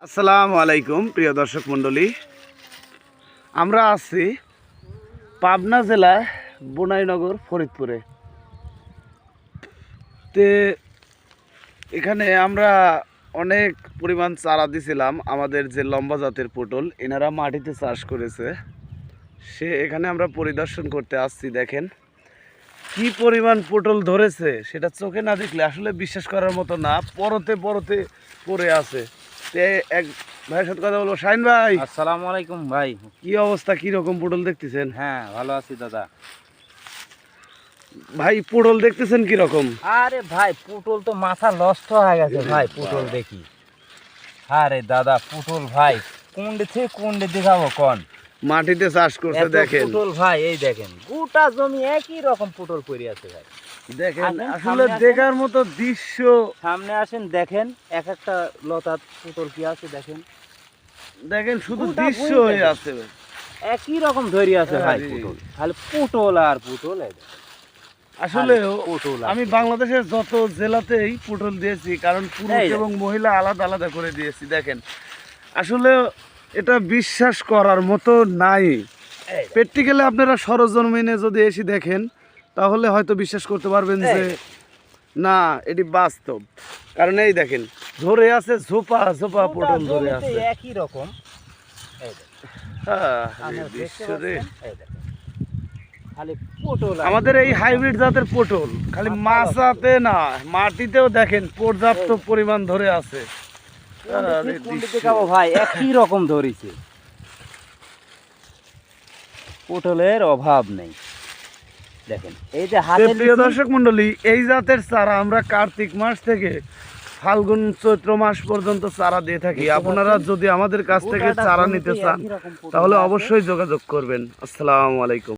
আসসালামু আলাইকুম প্রিয় দর্শক মণ্ডলী, আমরা আছি পাবনা জেলা বোনাইনগর ফরিদপুরে। তে এখানে আমরা অনেক পরিমাণ চারা দিছিলাম। আমাদের যে লম্বা জাতের পটল এনারা মাটিতে চাষ করেছে, এখানে আমরা পরিদর্শন করতে আসছি। দেখেন কি পরিমাণ পটল ধরেছে, সেটা চোখে না দেখলে আসলে বিশ্বাস করার মতো না। পরতে পরতে পড়ে আছে। এক ভাইয়ের সাথে কথা বলবো। শাহিন ভাই, আসসালামু আলাইকুম ভাই। কি অবস্থা, কি রকম পটল দেখতেছেন? হ্যাঁ, ভালো আছি দাদা। ভাই পটল দেখতেছেন কি রকম? আরে ভাই, পটল তো মাথা নষ্ট হয়ে গেছে ভাই। পটল দেখি, আরে দাদা পটল ভাই কোনডে দেখাবো কোন? মাটিতে চাষ করছে দেখেন পটল ভাই, এই দেখেন গোটা জমি একই রকম পটল পড়ে আছে ভাই। দেখেন আসলে দেখার মতো দৃশ্য। সামনে আসেন, দেখেন এক একটা লতার পটল কি আছে দেখেন। দেখেন শুধু দৃশ্য হয়ে আছে, একই রকম ধরে আছে ভাই পটল, খালি পটল আর পটল। আসলে আমি বাংলাদেশের যত জেলাতেই পটল দিয়েছি, কারণ পুরুষ এবং মহিলা আলাদা আলাদা করে দিয়েছি। দেখেন আসলে এটা বিশ্বাস করার মতো নাই। প্র্যাকটিক্যালি আপনারা সরজমিনে যদি এসে দেখেন তাহলে হয়তো বিশ্বাস করতে পারবেন যে না, এটি বাস্তব। কারণ এই দেখেন ধরে আছে ঝোপা ঝোপা পটল ধরে আছে একই রকম। আমাদের এই হাইব্রিড জাতের পটল খালি মাছাতে না, মাটিতেও দেখেন পর্যাপ্ত পরিমাণ ধরে আছে। ভাই একই রকম ধরেছে, পটলের অভাব নেই। দেখেন এই যে প্রিয় দর্শক মন্ডলী, এই জাতের চারা আমরা কার্তিক মাস থেকে ফাল্গুন চৈত্র মাস পর্যন্ত চারা দিয়ে থাকি। আপনারা যদি আমাদের কাছ থেকে চারা নিতে চান তাহলে অবশ্যই যোগাযোগ করবেন। আসসালামু আলাইকুম।